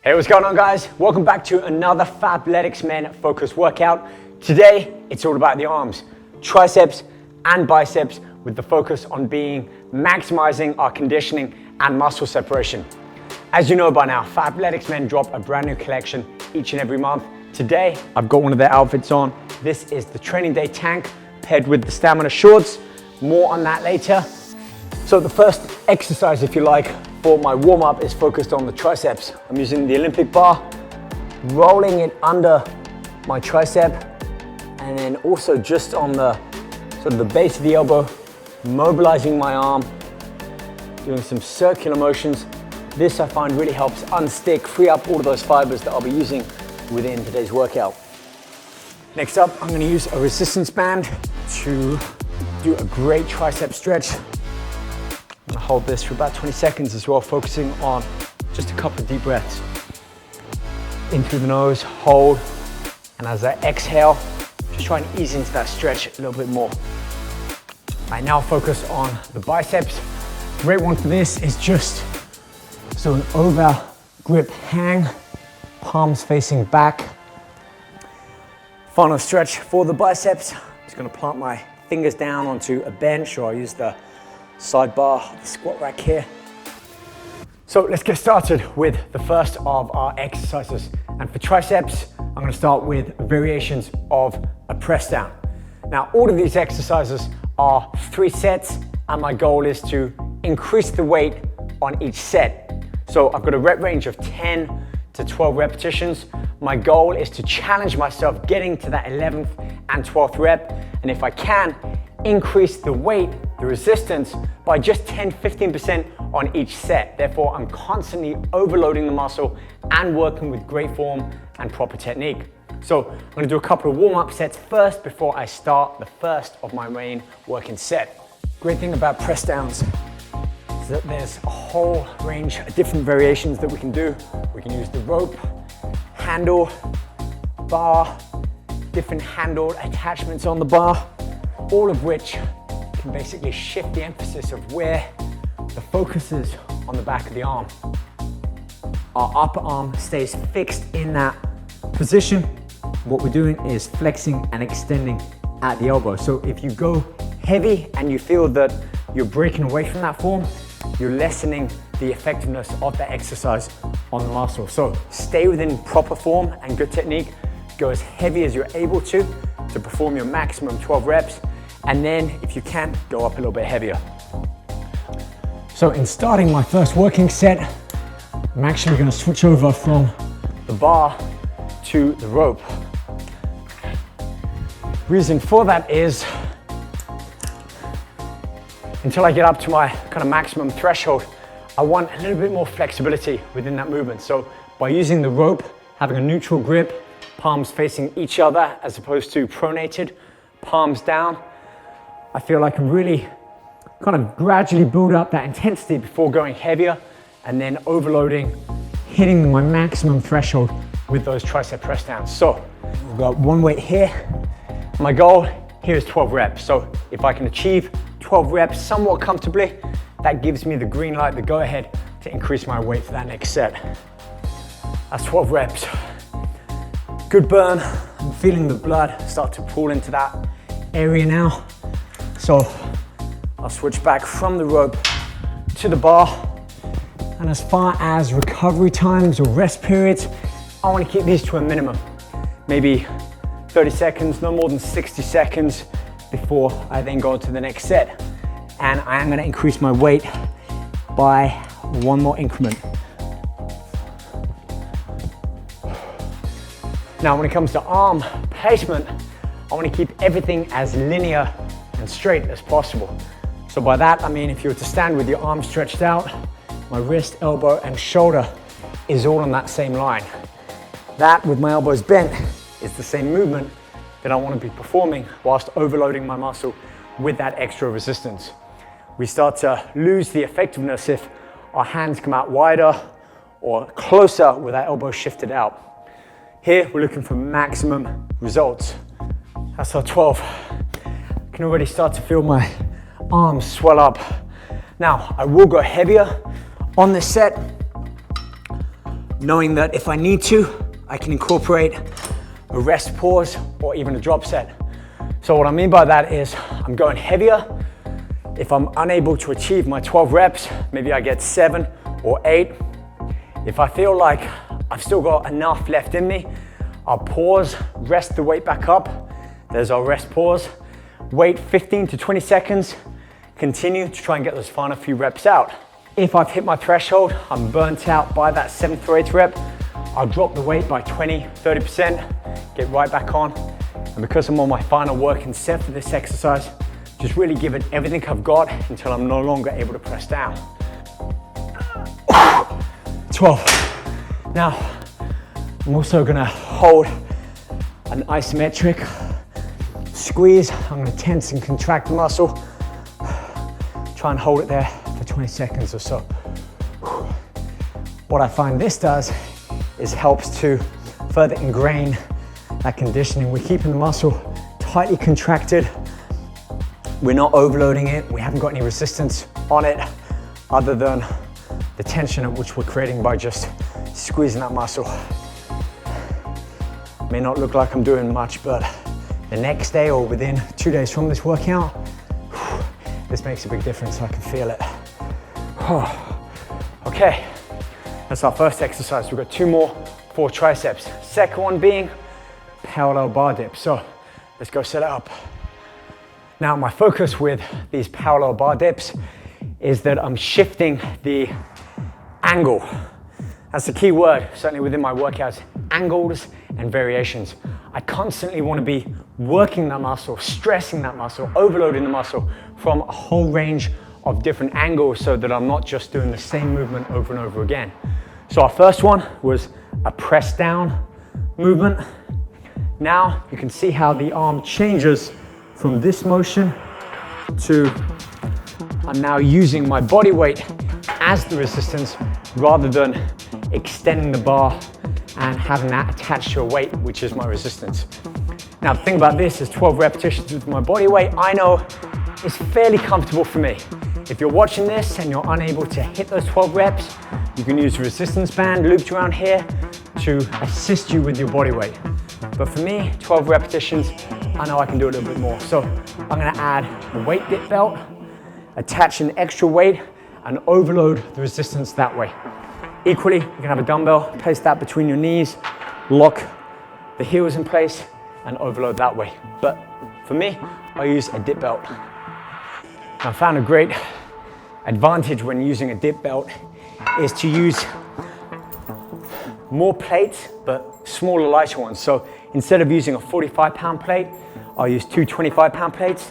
Hey, what's going on, guys? Welcome back to another Fabletics Men focused workout. Today, it's all about the arms, triceps and biceps, with the focus on maximizing our conditioning and muscle separation. As you know by now, Fabletics Men drop a brand new collection each and every month. Today, I've got one of their outfits on. This is the training day tank paired with the stamina shorts. More on that later. So the first exercise, if you like, for my warm-up is focused on the triceps. I'm using the Olympic bar, rolling it under my tricep, and then also just on the sort of the base of the elbow, mobilizing my arm, doing some circular motions. This I find really helps unstick, free up all of those fibers that I'll be using within today's workout. Next up, I'm going to use a resistance band to do a great tricep stretch. I'm gonna hold this for about 20 seconds as well, focusing on just a couple of deep breaths. In through the nose, hold, and as I exhale, just try and ease into that stretch a little bit more. I now focus on the biceps. Great one for this is just so an over grip hang, palms facing back. Final stretch for the biceps. I'm just gonna plant my fingers down onto a bench, or I use the sidebar, the squat rack here. So let's get started with the first of our exercises. And for triceps, I'm going to start with variations of a press down. Now, all of these exercises are 3 sets, and my goal is to increase the weight on each set. So I've got a rep range of 10 to 12 repetitions. My goal is to challenge myself getting to that 11th and 12th rep, and if I can, increase the weight, the resistance, by just 10-15% on each set. Therefore, I'm constantly overloading the muscle and working with great form and proper technique. So I'm gonna do a couple of warm-up sets first before I start the first of my main working set. Great thing about press downs is that there's a whole range of different variations that we can do. We can use the rope, handle, bar, different handle attachments on the bar, all of which can basically shift the emphasis of where the focus is on the back of the arm. Our upper arm stays fixed in that position. What we're doing is flexing and extending at the elbow. So if you go heavy and you feel that you're breaking away from that form, you're lessening the effectiveness of the exercise on the muscle. So stay within proper form and good technique. Go as heavy as you're able to perform your maximum 12 reps. And then, if you can, go up a little bit heavier. So in starting my first working set, I'm actually going to switch over from the bar to the rope. Reason for that is, until I get up to my kind of maximum threshold, I want a little bit more flexibility within that movement. So by using the rope, having a neutral grip, palms facing each other as opposed to pronated, palms down, I feel like I can really kind of gradually build up that intensity before going heavier and then overloading, hitting my maximum threshold with those tricep press downs. So we've got one weight here. My goal here is 12 reps. So if I can achieve 12 reps somewhat comfortably, that gives me the green light, the go ahead to increase my weight for that next set. That's 12 reps. Good burn. I'm feeling the blood start to pool into that area now. So I'll switch back from the rope to the bar, and as far as recovery times or rest periods, I want to keep these to a minimum. Maybe 30 seconds, no more than 60 seconds before I then go to the next set. And I am going to increase my weight by one more increment. Now when it comes to arm placement, I want to keep everything as linear and straight as possible. So by that, I mean if you were to stand with your arms stretched out, my wrist, elbow, and shoulder is all on that same line. That, with my elbows bent, is the same movement that I want to be performing whilst overloading my muscle with that extra resistance. We start to lose the effectiveness if our hands come out wider or closer with our elbows shifted out. Here, we're looking for maximum results. That's our 12. I can already start to feel my arms swell up. Now, I will go heavier on this set, knowing that if I need to, I can incorporate a rest pause or even a drop set. So what I mean by that is I'm going heavier. If I'm unable to achieve my 12 reps, maybe I get 7 or 8. If I feel like I've still got enough left in me, I'll pause, rest the weight back up. There's our rest pause. Wait 15 to 20 seconds. Continue to try and get those final few reps out. If I've hit my threshold, I'm burnt out by that 7th or 8th rep, I'll drop the weight by 20, 30%, get right back on. And because I'm on my final working set for this exercise, just really give it everything I've got until I'm no longer able to press down. 12. Now, I'm also gonna hold an isometric squeeze. I'm gonna tense and contract the muscle. Try and hold it there for 20 seconds or so. What I find this does is helps to further ingrain that conditioning. We're keeping the muscle tightly contracted. We're not overloading it. We haven't got any resistance on it other than the tension at which we're creating by just squeezing that muscle. May not look like I'm doing much, but the next day or within 2 days from this workout, this makes a big difference. I can feel it. Okay, that's our first exercise. We've got 2 more for triceps. Second one being parallel bar dips. So let's go set it up. Now my focus with these parallel bar dips is that I'm shifting the angle. That's the key word, certainly within my workouts, angles and variations. I constantly want to be working that muscle, stressing that muscle, overloading the muscle from a whole range of different angles so that I'm not just doing the same movement over and over again. So our first one was a press down movement. Now you can see how the arm changes from this motion to I'm now using my body weight as the resistance rather than extending the bar and having that attached to a weight, which is my resistance. Now the thing about this is 12 repetitions with my body weight, I know is fairly comfortable for me. If you're watching this and you're unable to hit those 12 reps, you can use a resistance band looped around here to assist you with your body weight. But for me, 12 repetitions, I know I can do a little bit more. So I'm gonna add a weight dip belt, attach an extra weight, and overload the resistance that way. Equally, you can have a dumbbell, place that between your knees, lock the heels in place, and overload that way. But for me, I use a dip belt. I found a great advantage when using a dip belt is to use more plates, but smaller, lighter ones. So instead of using a 45-pound plate, I'll use 2 25-pound plates.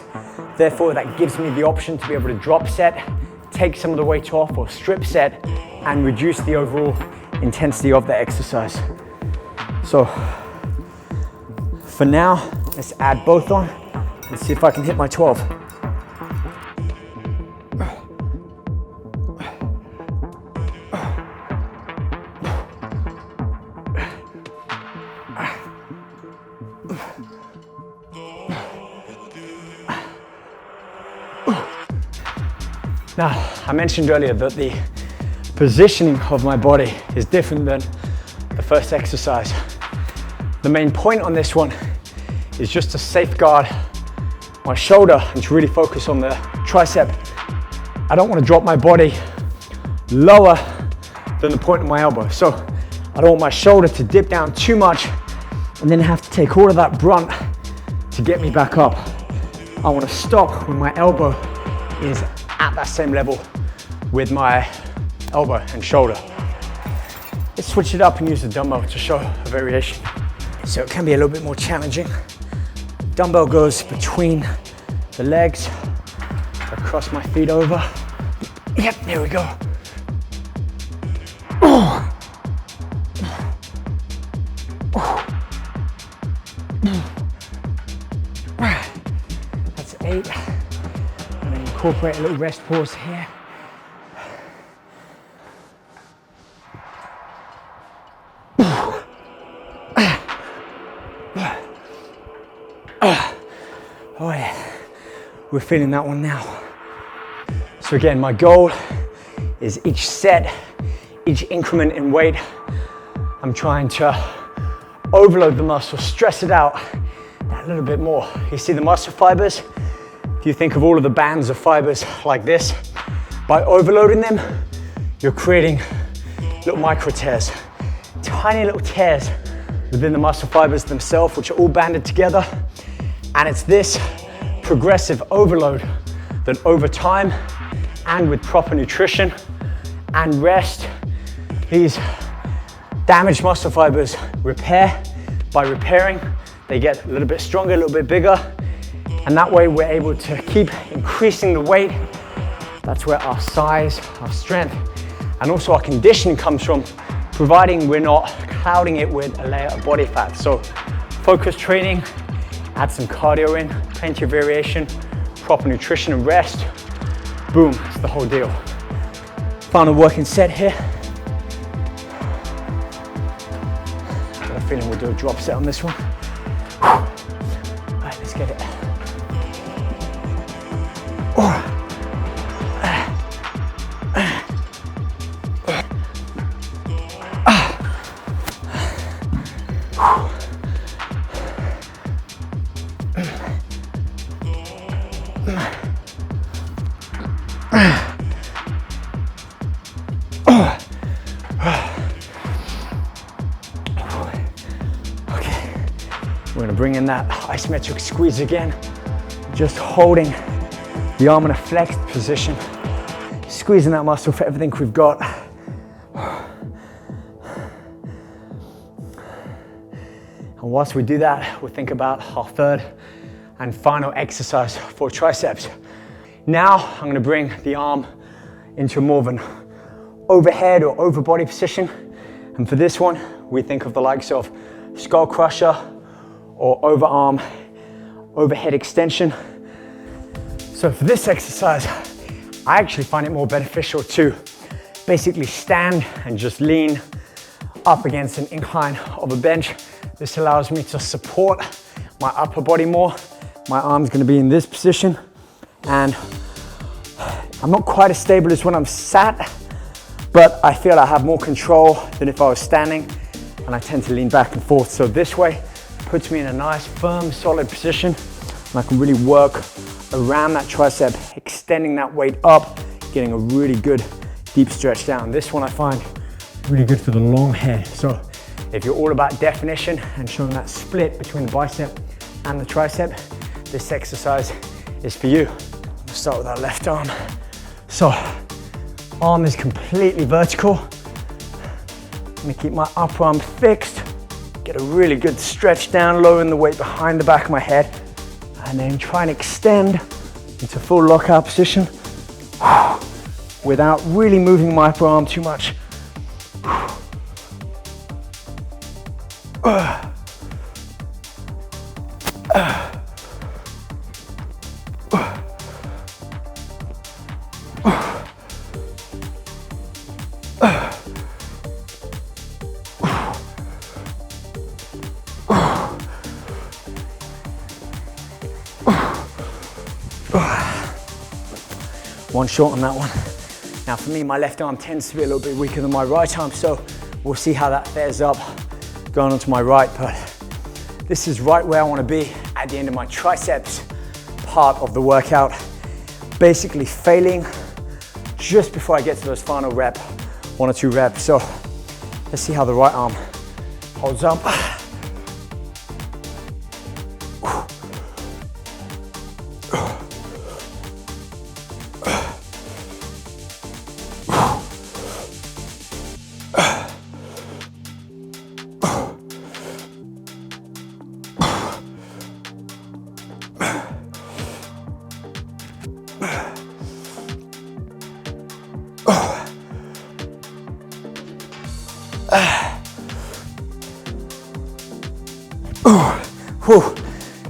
Therefore, that gives me the option to be able to drop set, take some of the weight off, or strip set, and reduce the overall intensity of the exercise. So for now, let's add both on and see if I can hit my 12. Now, I mentioned earlier that the positioning of my body is different than the first exercise. The main point on this one is just to safeguard my shoulder and to really focus on the tricep. I don't want to drop my body lower than the point of my elbow. So I don't want my shoulder to dip down too much and then have to take all of that brunt to get me back up. I want to stop when my elbow is at that same level with my elbow and shoulder. Let's switch it up and use the dumbbell to show a variation. So it can be a little bit more challenging. Dumbbell goes between the legs, across my feet over. Yep, there we go. That's 8. And then incorporate a little rest pause here. Oh yeah, we're feeling that one now. So again, my goal is each set, each increment in weight, I'm trying to overload the muscle, stress it out a little bit more. You see the muscle fibers? If you think of all of the bands of fibers like this, by overloading them, you're creating little micro tears, tiny little tears within the muscle fibers themselves, which are all banded together. And it's this progressive overload that over time and with proper nutrition and rest, these damaged muscle fibers repair. By repairing, they get a little bit stronger, a little bit bigger, and that way we're able to keep increasing the weight. That's where our size, our strength, and also our conditioning comes from, providing we're not clouding it with a layer of body fat. So focused training, add some cardio in, plenty of variation, proper nutrition and rest, boom, it's the whole deal. Final working set here. Got a feeling we'll do a drop set on this one. All right, let's get it. We're gonna bring in that isometric squeeze again, just holding the arm in a flexed position, squeezing that muscle for everything we've got. And whilst we do that, we'll think about our third and final exercise for triceps. Now, I'm gonna bring the arm into more of an overhead or over body position. And for this one, we think of the likes of skull crusher, or overarm, overhead extension. So for this exercise, I actually find it more beneficial to basically stand and just lean up against an incline of a bench. This allows me to support my upper body more. My arm's gonna be in this position, and I'm not quite as stable as when I'm sat, but I feel I have more control than if I was standing, and I tend to lean back and forth. So this way, puts me in a nice, firm, solid position, and I can really work around that tricep, extending that weight up, getting a really good deep stretch down. This one I find really good for the long head. So if you're all about definition and showing that split between the bicep and the tricep, this exercise is for you. We'll start with our left arm. So arm is completely vertical. I'm gonna keep my upper arm fixed, get a really good stretch down, lowering the weight behind the back of my head, and then try and extend into full lockout position without really moving my upper arm too much. One short on that one. Now for me, my left arm tends to be a little bit weaker than my right arm, so we'll see how that fares up going onto my right, but this is right where I want to be at the end of my triceps part of the workout. Basically failing just before I get to those final rep, 1 or 2 reps. So let's see how the right arm holds up.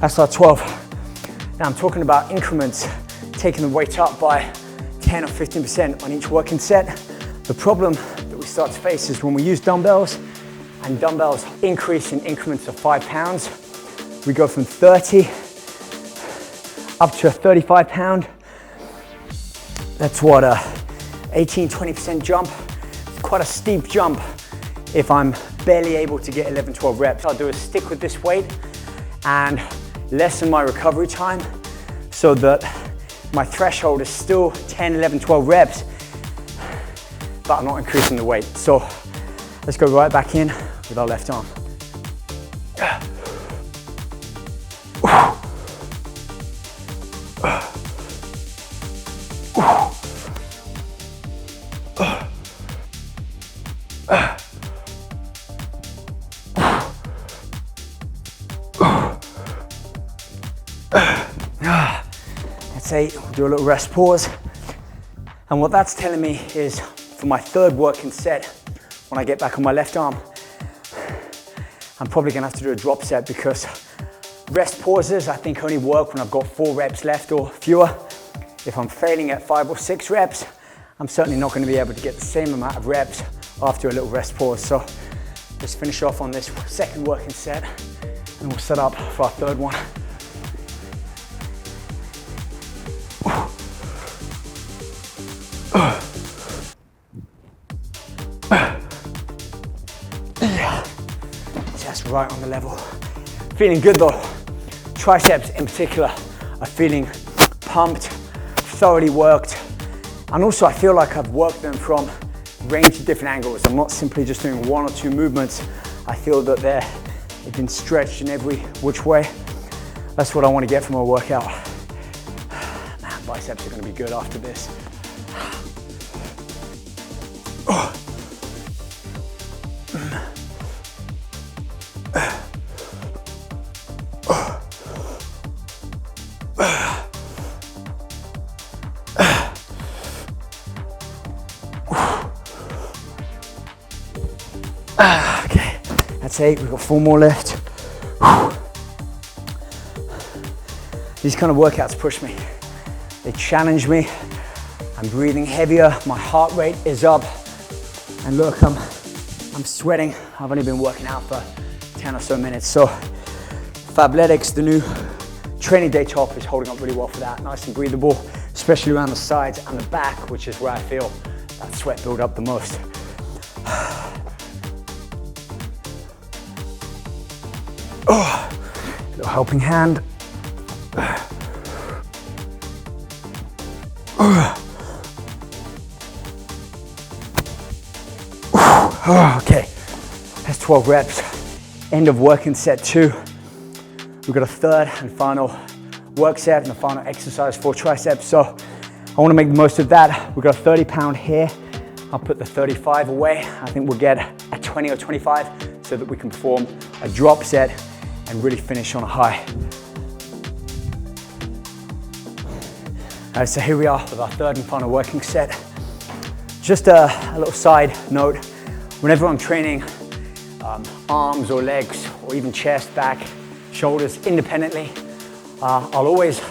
That's our 12. Now I'm talking about increments, taking the weight up by 10 or 15% on each working set. The problem that we start to face is when we use dumbbells, and dumbbells increase in increments of 5 pounds. We go from 30 up to a 35 pound. That's what, 18, 20% jump. It's quite a steep jump if I'm barely able to get 11, 12 reps. I'll do is stick with this weight and lessen my recovery time so that my threshold is still 10, 11, 12 reps, but I'm not increasing the weight. So let's go right back in with our left arm. That's 8, we'll do a little rest pause. And what that's telling me is for my third working set, when I get back on my left arm, I'm probably gonna have to do a drop set because rest pauses I think only work when I've got 4 reps left or fewer. If I'm failing at 5 or 6 reps, I'm certainly not gonna be able to get the same amount of reps after a little rest pause. So let's finish off on this second working set and we'll set up for our third one. Just right on the level. Feeling good though. Triceps in particular are feeling pumped, thoroughly worked. And also I feel like I've worked them from a range of different angles. I'm not simply just doing 1 or 2 movements. I feel that they've been stretched in every which way. That's what I want to get from a workout. Man, biceps are going to be good after this. Okay, that's 8, we've got 4 more left. These kind of workouts push me. They challenge me. I'm breathing heavier, my heart rate is up. And look, I'm sweating. I've only been working out for 10 or so minutes. So Fabletics, the new training day top, is holding up really well for that. Nice and breathable, especially around the sides and the back, which is where I feel that sweat build up the most. Oh, little helping hand. Okay, that's 12 reps. End of working set 2. We've got a third and final work set and the final exercise for triceps. So I want to make the most of that. We've got a 30-pound here. I'll put the 35 away. I think we'll get a 20 or 25 so that we can perform a drop set and really finish on a high. All right, so here we are with our third and final working set. Just a little side note, whenever I'm training arms or legs or even chest, back, shoulders independently, I'll always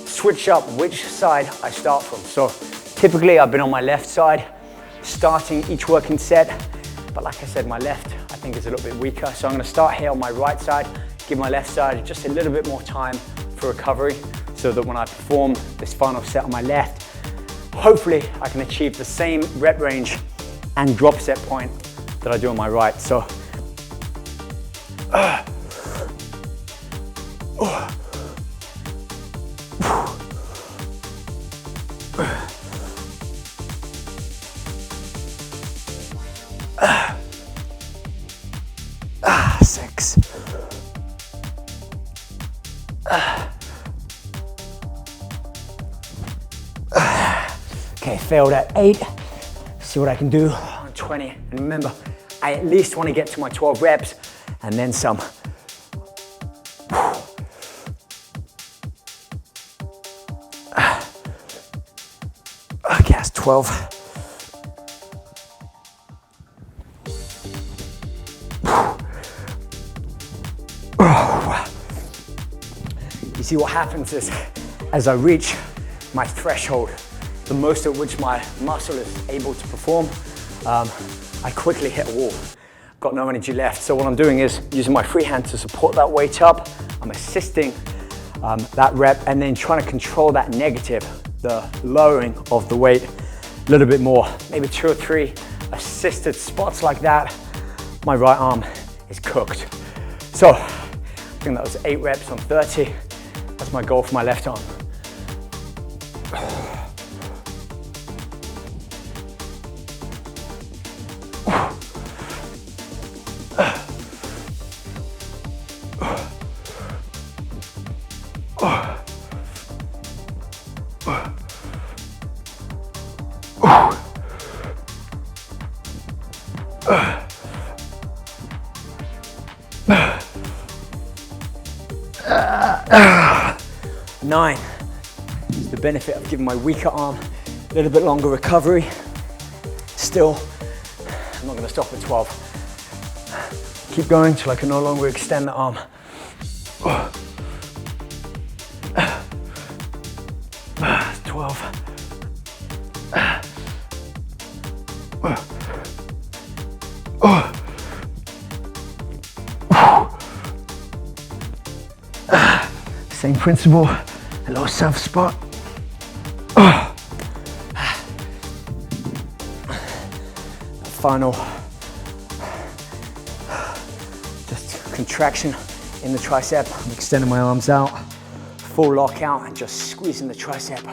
switch up which side I start from. So typically I've been on my left side starting each working set, but like I said, my left I think is a little bit weaker. So I'm gonna start here on my right side, give my left side just a little bit more time for recovery so that when I perform this final set on my left, hopefully I can achieve the same rep range and drop set point that I do on my right. So six. Okay, failed at 8. See what I can do on 20. And remember, I at least want to get to my 12 reps and then some. Okay, that's 12. You see what happens is, as I reach my threshold, the most at which my muscle is able to perform, I quickly hit a wall. Got no energy left. So what I'm doing is using my free hand to support that weight up. I'm assisting that rep and then trying to control that negative, the lowering of the weight a little bit more. Maybe 2 or 3 assisted spots like that my right arm is cooked. So I think that was 8 reps on 30. That's my goal for my left arm. Nine is the benefit of giving my weaker arm a little bit longer recovery. Still, I'm not going to stop at 12. Keep going till I can no longer extend the arm. 12. Same principle, a little soft spot. Final, just contraction in the tricep. I'm extending my arms out, full lockout, and just squeezing the tricep.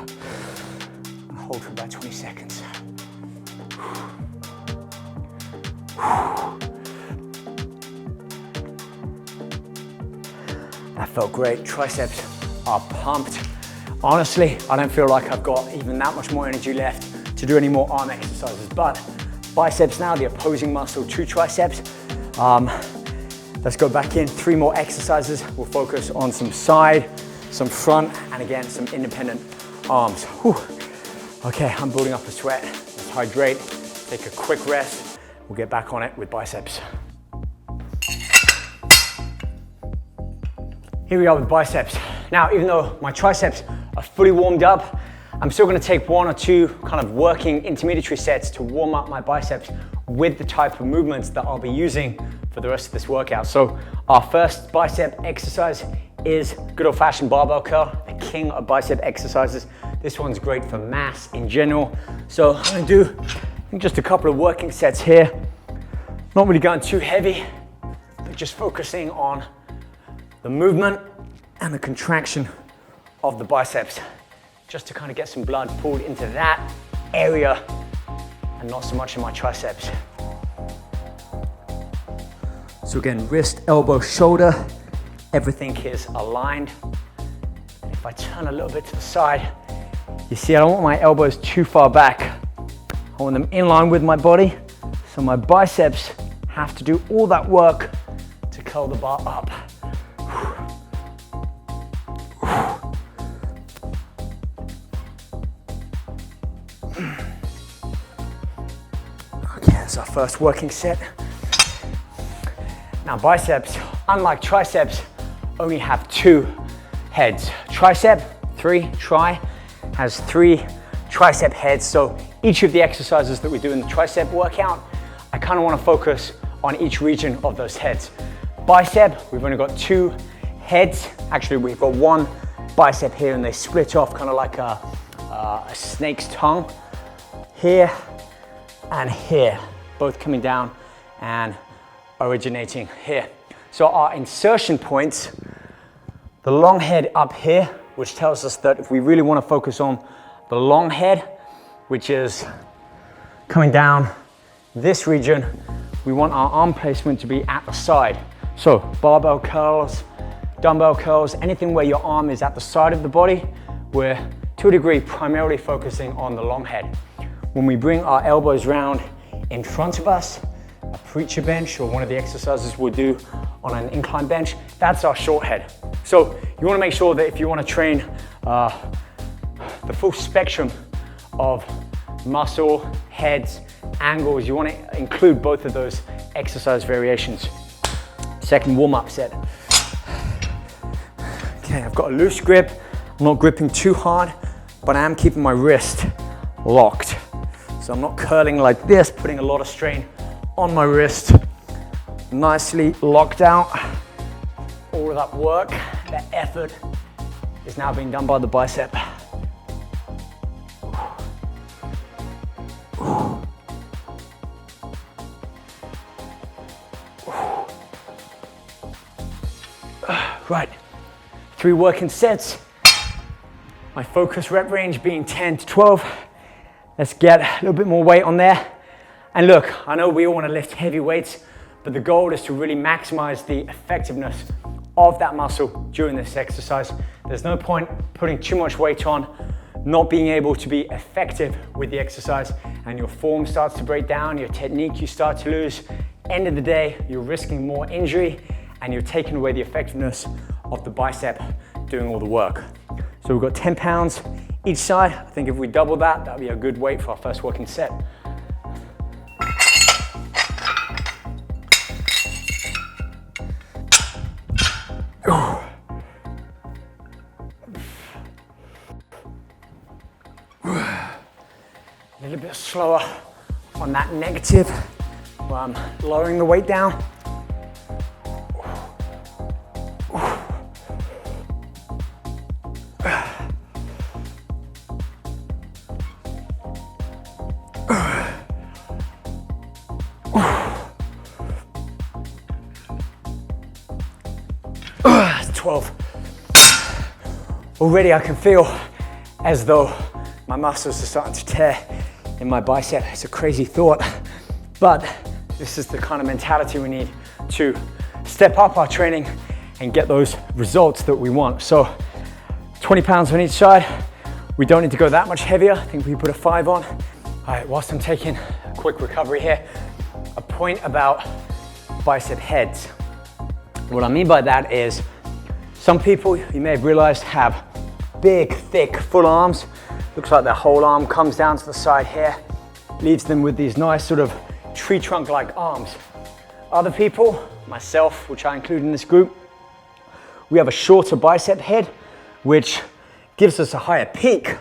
Hold for about 20 seconds. That felt great. Triceps are pumped. Honestly, I don't feel like I've got even that much more energy left to do any more arm exercises, but biceps now, the opposing muscle to triceps. Let's go back in, 3 more exercises. We'll focus on some side, some front, and again, some independent arms. Whew. Okay, I'm building up a sweat. Let's hydrate, take a quick rest. We'll get back on it with biceps. Here we are with biceps. Now, even though my triceps are fully warmed up, I'm still gonna take 1 or 2 kind of working intermediary sets to warm up my biceps with the type of movements that I'll be using for the rest of this workout. So our first bicep exercise is good old-fashioned barbell curl, the king of bicep exercises. This one's great for mass in general. So I'm gonna do just a couple of working sets here. Not really going too heavy, but just focusing on the movement and the contraction of the biceps, just to kind of get some blood pulled into that area and not so much in my triceps. So again, wrist, elbow, shoulder, everything is aligned. And if I turn a little bit to the side, you see I don't want my elbows too far back. I want them in line with my body, so my biceps have to do all that work to curl the bar up. Okay, that's our first working set. Now biceps, unlike triceps, only have 2 heads. Tricep, 3, tri, has 3 tricep heads. So each of the exercises that we do in the tricep workout, I kind of want to focus on each region of those heads. Bicep, we've only got 2 heads. Actually, we've got 1 bicep here and they split off kind of like a snake's tongue. Here and here, both coming down and originating here. So our insertion points, the long head up here, which tells us that if we really want to focus on the long head, which is coming down this region, we want our arm placement to be at the side. So barbell curls, dumbbell curls, anything where your arm is at the side of the body, we're to a degree primarily focusing on the long head. When we bring our elbows round in front of us, a preacher bench or one of the exercises we'll do on an incline bench, that's our short head. So you want to make sure that if you want to train the full spectrum of muscle, heads, angles, you want to include both of those exercise variations. Second warm-up set. Okay, I've got a loose grip. I'm not gripping too hard, but I am keeping my wrist locked. So I'm not curling like this, putting a lot of strain on my wrist. Nicely locked out. All of that work, that effort is now being done by the bicep. Right, 3 working sets. My focus rep range being 10 to 12. Let's get a little bit more weight on there. And look, I know we all want to lift heavy weights, but the goal is to really maximize the effectiveness of that muscle during this exercise. There's no point putting too much weight on, not being able to be effective with the exercise, and your form starts to break down, your technique you start to lose. End of the day, you're risking more injury and you're taking away the effectiveness of the bicep doing all the work. So we've got 10 pounds each side. I think if we double that, that'd be a good weight for our first working set. A little bit slower on that negative where I'm lowering the weight down. It's 12. Already I can feel as though my muscles are starting to tear in my bicep. It's a crazy thought, but this is the kind of mentality we need to step up our training and get those results that we want. So 20 pounds on each side. We don't need to go that much heavier. I think we put a 5 on. All right, whilst I'm taking a quick recovery here, a point about bicep heads. What I mean by that is some people, you may have realized, have big, thick, full arms. Looks like their whole arm comes down to the side here, leaves them with these nice sort of tree trunk-like arms. Other people, myself, which I include in this group, we have a shorter bicep head, which gives us a higher peak.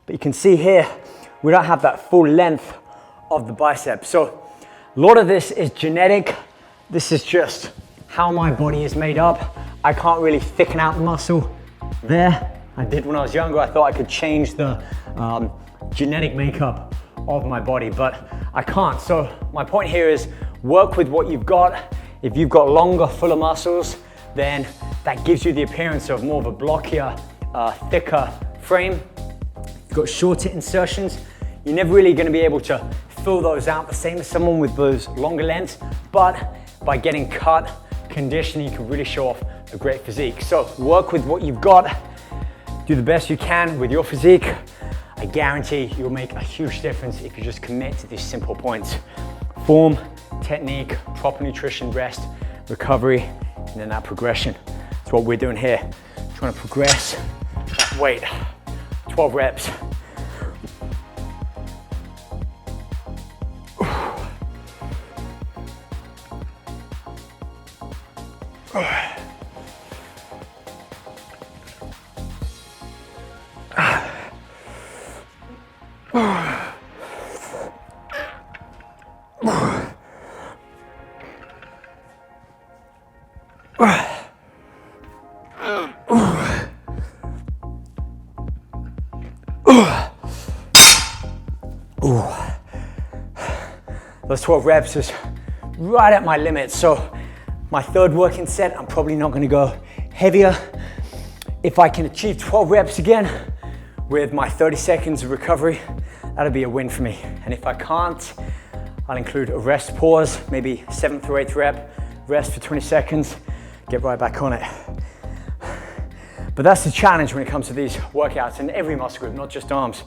But you can see here, we don't have that full length of the bicep. So a lot of this is genetic. This is just how my body is made up. I can't really thicken out the muscle there. I did when I was younger. I thought I could change the genetic makeup of my body, but I can't. So my point here is work with what you've got. If you've got longer, fuller muscles, then that gives you the appearance of more of a blockier, thicker frame. If you've got shorter insertions, you're never really gonna be able to fill those out the same as someone with those longer lengths, but by getting cut, conditioning, you can really show off a great physique. So work with what you've got. Do the best you can with your physique. I guarantee you'll make a huge difference if you just commit to these simple points. Form, technique, proper nutrition, rest, recovery, and then that progression. That's what we're doing here. Trying to progress that weight. 12 reps. Those 12 reps is right at my limit. So my third working set, I'm probably not gonna go heavier. If I can achieve 12 reps again with my 30 seconds of recovery, that'll be a win for me. And if I can't, I'll include a rest pause, maybe 7th or 8th rep, rest for 20 seconds, get right back on it. But that's the challenge when it comes to these workouts in every muscle group, not just arms.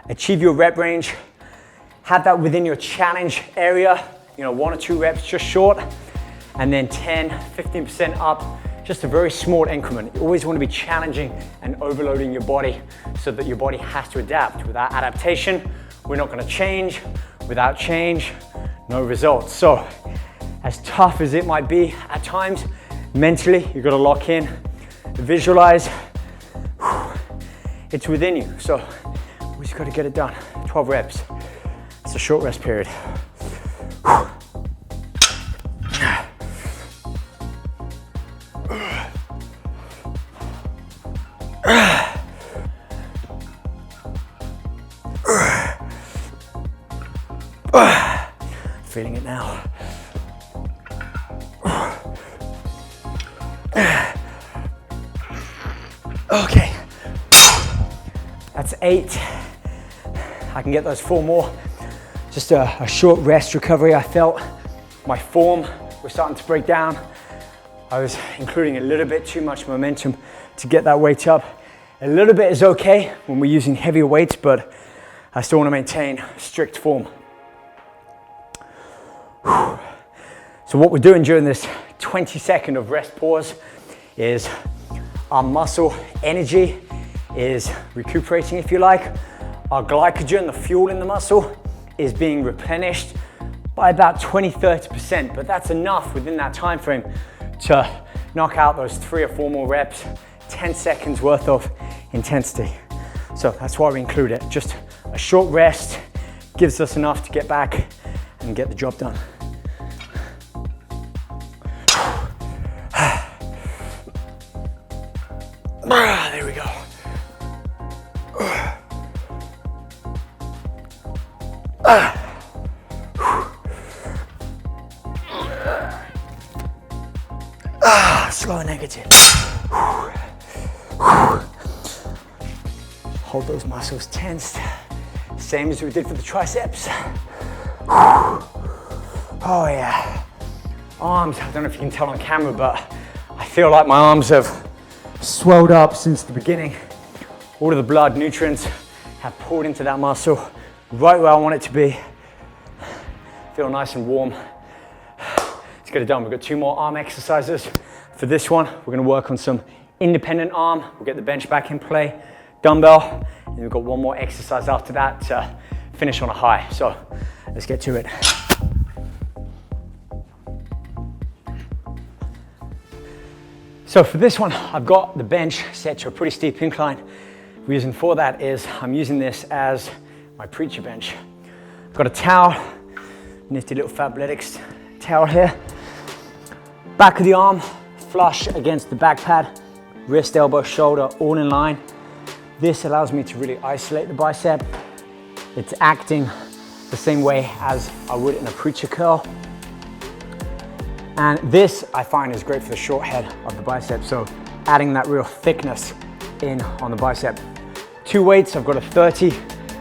Achieve your rep range, have that within your challenge area, 1 or 2 reps just short, and then 10, 15% up, just a very small increment. You always want to be challenging and overloading your body so that your body has to adapt. Without adaptation, we're not going to change. Without change, no results. So as tough as it might be at times, mentally, you've got to lock in, visualize, it's within you. So we just got to get it done. 12 reps. It's a short rest period. Feeling it now. Okay, that's 8. I can get those 4 more. Just a short rest recovery. I felt my form was starting to break down. I was including a little bit too much momentum to get that weight up. A little bit is okay when we're using heavier weights, but I still want to maintain strict form. So what we're doing during this 20-second of rest pause is our muscle energy is recuperating, if you like. Our glycogen, the fuel in the muscle, is being replenished by about 20-30%, but that's enough within that time frame to knock out those 3 or 4 more reps, 10 seconds worth of intensity. So that's why we include it. Just a short rest gives us enough to get back and get the job done. There we go. Slow and negative. Hold those muscles tensed. Same as we did for the triceps. Oh yeah. Arms, I don't know if you can tell on camera, but I feel like my arms have swelled up since the beginning. All of the blood nutrients have poured into that muscle right where I want it to be. Feel nice and warm. Let's get it done. We've got 2 more arm exercises. For this one, we're going to work on some independent arm. We'll get the bench back in play, dumbbell, and we've got 1 more exercise after that to finish on a high. So let's get to it. So for this one, I've got the bench set to a pretty steep incline. Reason for that is I'm using this as my preacher bench. I've got a towel, nifty little Fabletics towel here. Back of the arm, flush against the back pad, wrist, elbow, shoulder, all in line. This allows me to really isolate the bicep. It's acting the same way as I would in a preacher curl. And this I find is great for the short head of the bicep, so adding that real thickness in on the bicep. 2 weights, I've got a 30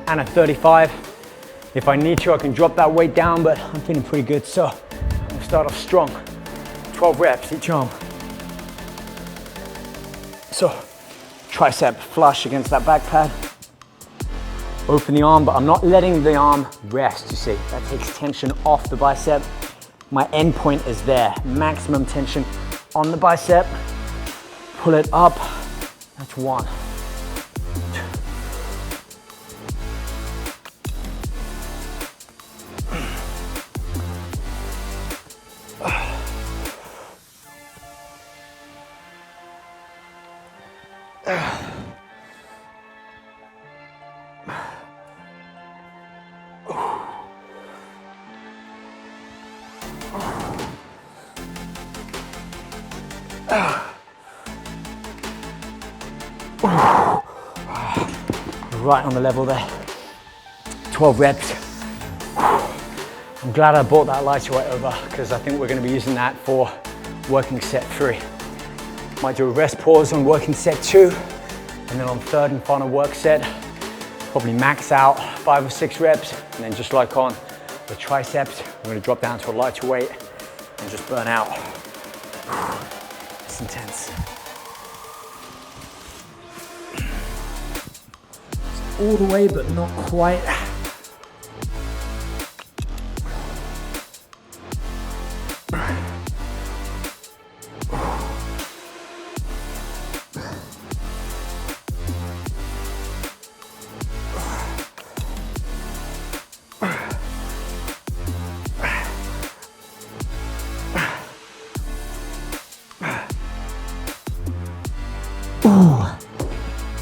and a 35. If I need to, I can drop that weight down, but I'm feeling pretty good, so I'll start off strong. 12 reps each arm. So, tricep flush against that back pad. Open the arm, but I'm not letting the arm rest, you see. That takes tension off the bicep. My end point is there. Maximum tension on the bicep. Pull it up. That's 1. Right on the level there. 12 reps. I'm glad I brought that lighter weight over because I think we're going to be using that for working set 3. Might do a rest pause on working set 2, and then on 3rd and final work set, probably max out 5 or 6 reps, and then just like on the triceps, I'm going to drop down to a lighter weight and just burn out. It's intense. All the way, but not quite.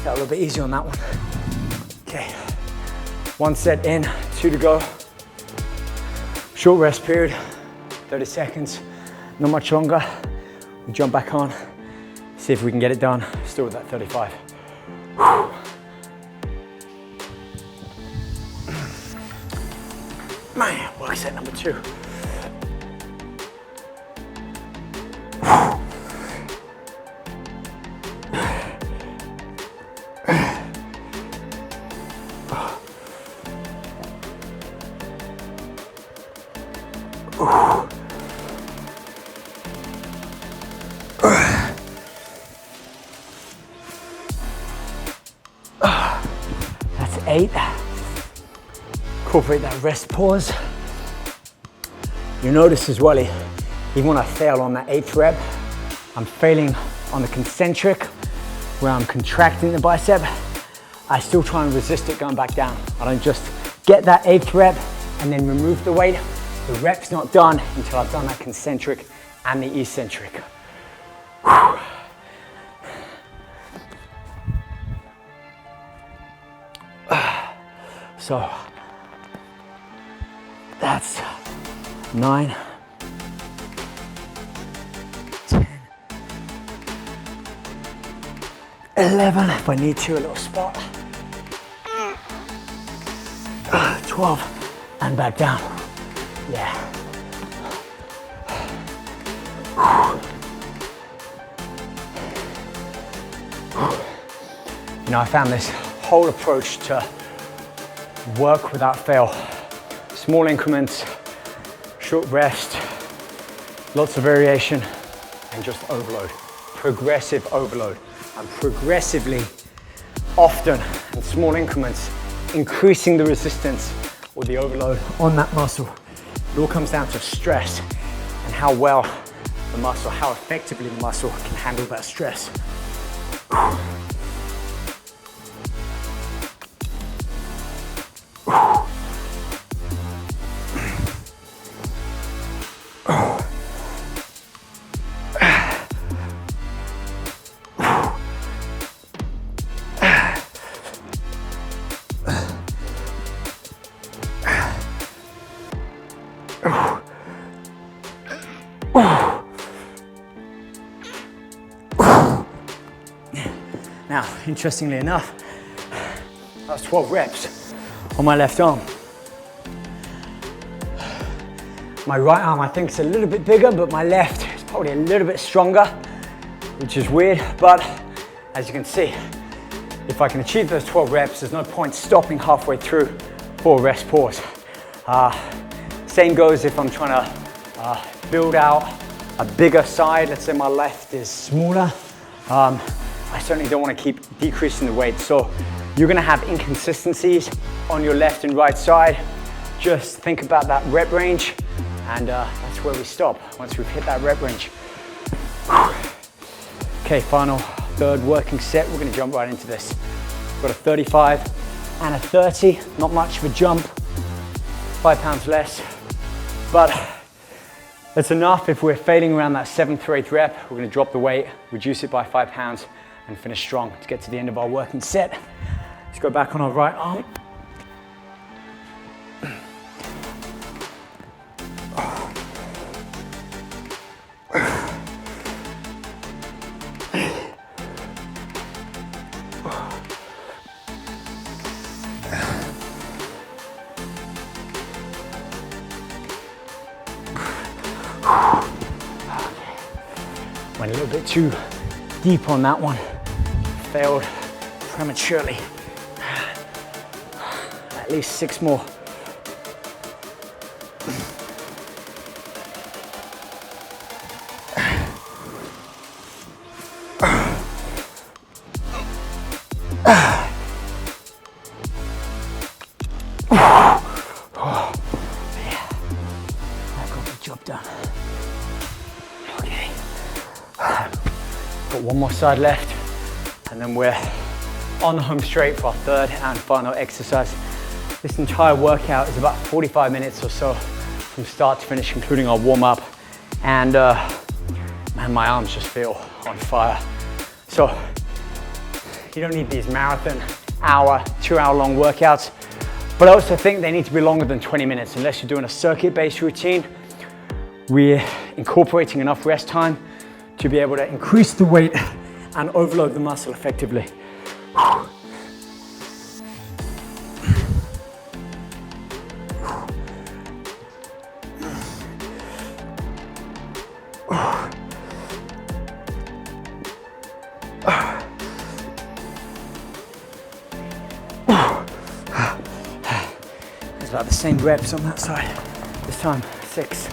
Got a little bit easier on that one. Okay, 1 set in, 2 to go. Short rest period, 30 seconds, not much longer. We jump back on, see if we can get it done, still with that 35. Man, work set number 2. 8. Incorporate that rest pause. You notice as well, even when I fail on that 8th rep, I'm failing on the concentric, where I'm contracting the bicep. I still try and resist it going back down. I don't just get that 8th rep and then remove the weight. The rep's not done until I've done that concentric and the eccentric. Whew. So that's 9, 10, 11, if I need to, a little spot. 12, and back down. Yeah. You know, I found this whole approach to work without fail. Small increments, short rest, lots of variation, and just overload. Progressive overload. And progressively, often, in small increments, increasing the resistance or the overload on that muscle. It all comes down to stress and how well the muscle, how effectively the muscle can handle that stress. Now, interestingly enough, that was 12 reps on my left arm. My right arm, I think, is a little bit bigger, but my left is probably a little bit stronger, which is weird. But as you can see, if I can achieve those 12 reps, there's no point stopping halfway through for a rest pause. Same goes if I'm trying to build out a bigger side. Let's say my left is smaller. I certainly don't want to keep decreasing the weight. So you're going to have inconsistencies on your left and right side. Just think about that rep range, and that's where we stop once we've hit that rep range. Okay, final third working set. We're going to jump right into this. We've got a 35 and a 30. Not much of a jump, 5 pounds less, but that's enough. If we're failing around that 7th or 8th rep, we're going to drop the weight, reduce it by 5 pounds, and finish strong to get to the end of our working set. Let's go back on our right arm. Went a little bit too deep on that one. Failed prematurely. At least 6 more. One more side left, and then we're on the home straight for our third and final exercise. This entire workout is about 45 minutes or so from start to finish, including our warm-up, and man, my arms just feel on fire. So you don't need these marathon hour, 2-hour long workouts, but I also think they need to be longer than 20 minutes unless you're doing a circuit-based routine. We're incorporating enough rest time to be able to increase the weight and overload the muscle effectively. It's about the same reps on that side. This time, 6.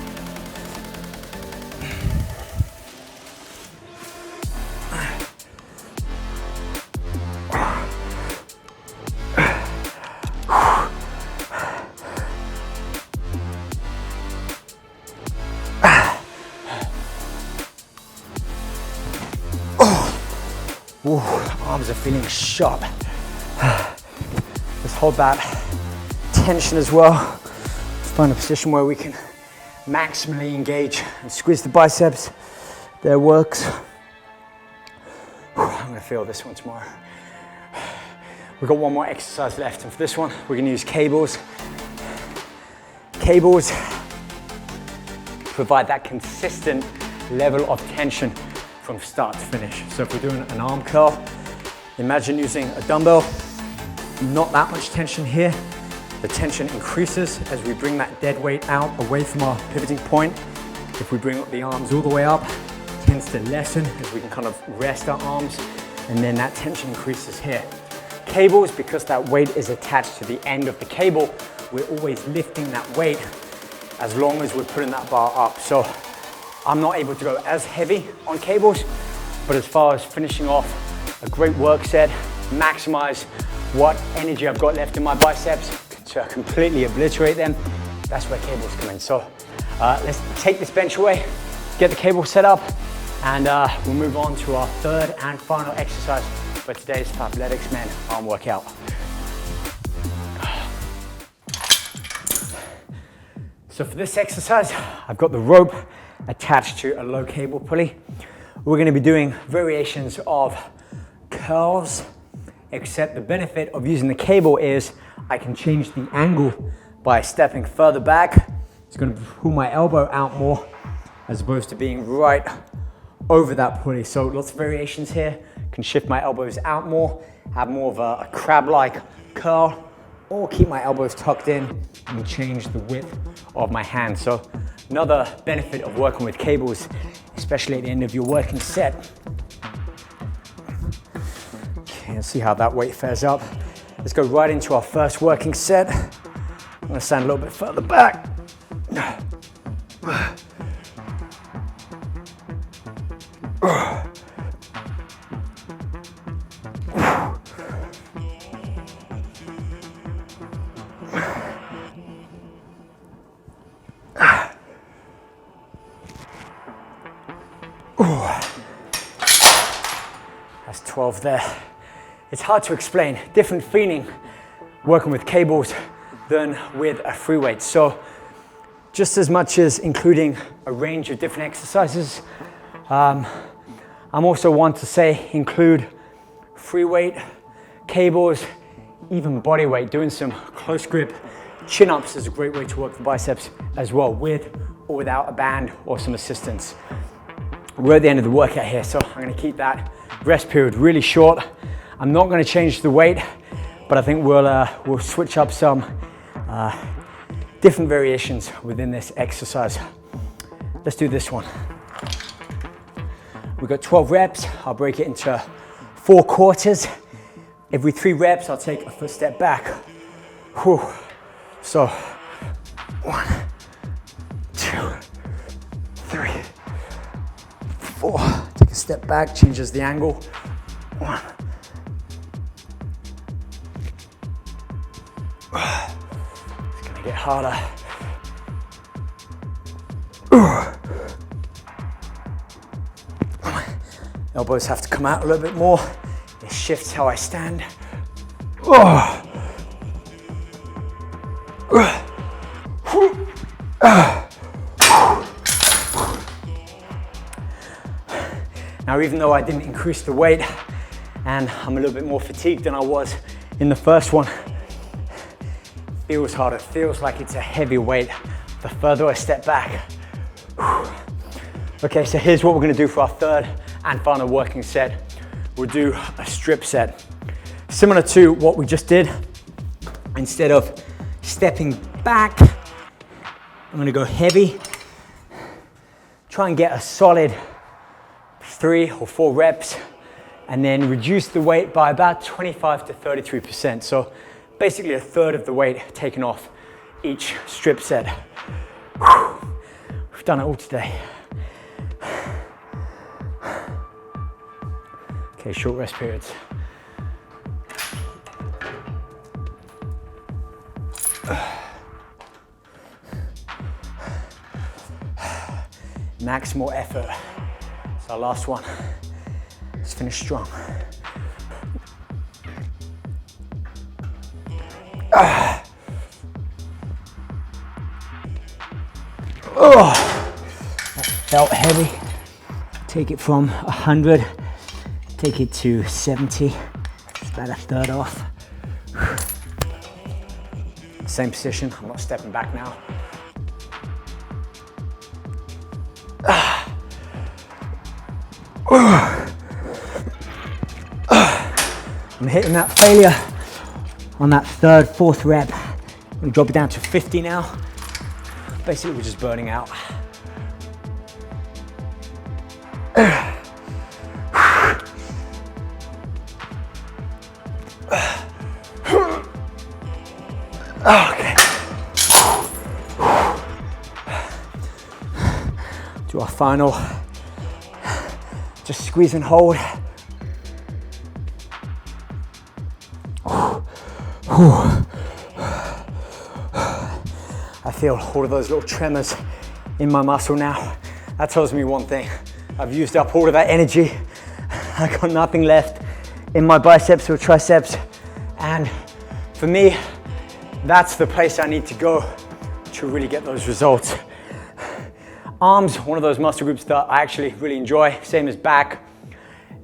Ooh, arms are feeling sharp. Let's hold that tension as well. Find a position where we can maximally engage and squeeze the biceps. There works. I'm gonna feel this one tomorrow. We've got one more exercise left, and for this one, we're gonna use cables. Cables provide that consistent level of tension from start to finish. So if we're doing an arm curl, imagine using a dumbbell, not that much tension here. The tension increases as we bring that dead weight out away from our pivoting point. If we bring the arms all the way up, it tends to lessen as we can kind of rest our arms, and then that tension increases here. Cables, because that weight is attached to the end of the cable, we're always lifting that weight as long as we're putting that bar up. So I'm not able to go as heavy on cables, but as far as finishing off a great work set, maximize what energy I've got left in my biceps to completely obliterate them, that's where cables come in. So let's take this bench away, get the cable set up, and we'll move on to our third and final exercise for today's Fabletics Men arm workout. So for this exercise, I've got the rope attached to a low cable pulley. We're going to be doing variations of curls, except the benefit of using the cable is I can change the angle by stepping further back. It's going to pull my elbow out more as opposed to being right over that pulley. So lots of variations here. Can shift my elbows out more, have more of a crab-like curl, or keep my elbows tucked in and change the width of my hand. So another benefit of working with cables, especially at the end of your working set. Okay, let's see how that weight fares up. Let's go right into our first working set. I'm gonna stand a little bit further back. That's 12 there. It's hard to explain. Different feeling working with cables than with a free weight. So just as much as including a range of different exercises, I'm also one to say include free weight, cables, even body weight. Doing some close grip chin-ups is a great way to work the biceps as well, with or without a band or some assistance. We're at the end of the workout here, so I'm gonna keep that rest period really short. I'm not gonna change the weight, but I think we'll switch up some different variations within this exercise. Let's do this one. We've got 12 reps. I'll break it into 4 quarters. Every 3 reps, I'll take a foot step back. Whew. So 1, 2, 3, 4. Take a step back, changes the angle. 1. It's gonna get harder. Elbows have to come out a little bit more. It shifts how I stand. Now, even though I didn't increase the weight and I'm a little bit more fatigued than I was in the first one, it feels harder. It feels like it's a heavy weight the further I step back. Okay, so here's what we're gonna do for our third and final working set. We'll do a strip set. Similar to what we just did, instead of stepping back, I'm gonna go heavy. Try and get a solid 3 or 4 reps, and then reduce the weight by about 25 to 33%. So basically a third of the weight taken off each strip set. We've done it all today. Okay, short rest periods. Maximal effort. It's our last one. Let's finish strong. Oh, that felt heavy. Take it from 100, take it to 70. It's about a third off. Same position, I'm not stepping back now. I'm hitting that failure on that third, fourth rep. I'm gonna drop it down to 50 now. Basically, we're just burning out. Okay. Do our final. Just squeeze and hold. I feel all of those little tremors in my muscle now. That tells me one thing. I've used up all of that energy. I got nothing left in my biceps or triceps. And for me, that's the place I need to go to really get those results. Arms, one of those muscle groups that I actually really enjoy, same as back,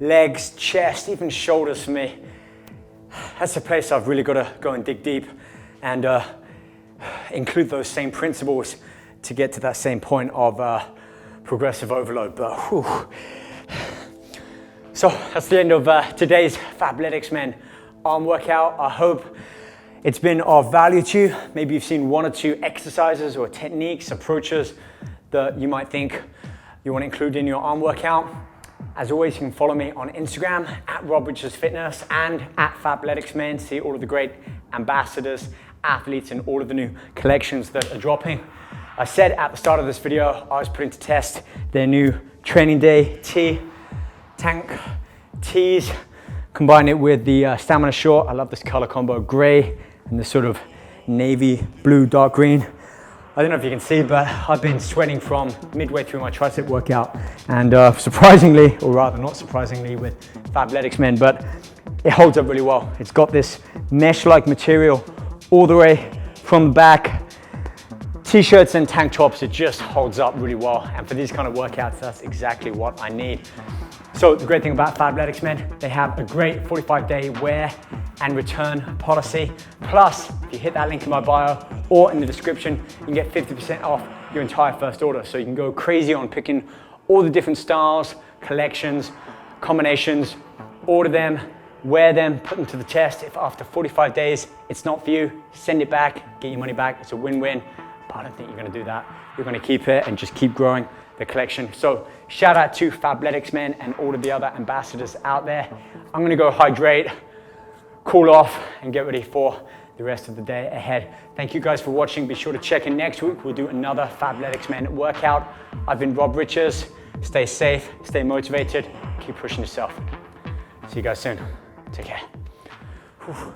legs, chest, even shoulders for me. That's the place I've really got to go and dig deep and include those same principles to get to that same point of progressive overload. But whew. So that's the end of today's Fabletics Men arm workout. I hope it's been of value to you. Maybe you've seen one or two exercises or techniques, approaches that you might think you want to include in your arm workout. As always, you can follow me on Instagram at @RobRichardsFitness and at Fabletics Men to see all of the great ambassadors, athletes, and all of the new collections that are dropping. I said at the start of this video, I was putting to test their new training day tank tees. Combine it with the stamina short. I love this color combo, gray and this sort of navy blue, dark green. I don't know if you can see, but I've been sweating from midway through my tricep workout, and surprisingly, or rather not surprisingly with Fabletics Men, but it holds up really well. It's got this mesh-like material all the way from the back. T-shirts and tank tops, it just holds up really well. And for these kind of workouts, that's exactly what I need. So the great thing about Fabletics Men, they have a great 45-day wear and return policy. Plus, if you hit that link in my bio or in the description, you can get 50% off your entire first order. So you can go crazy on picking all the different styles, collections, combinations, order them, wear them, put them to the test. If after 45 days, it's not for you, send it back, get your money back. It's a win-win, but I don't think you're gonna do that. You're gonna keep it and just keep growing the collection. So shout out to Fabletics Men and all of the other ambassadors out there. I'm gonna go hydrate, cool off, and get ready for the rest of the day ahead. Thank you guys for watching. Be sure to check in next week. We'll do another Fabletics Men workout. I've been Rob Richards. Stay safe, stay motivated, keep pushing yourself. See you guys soon. Take care. Whew.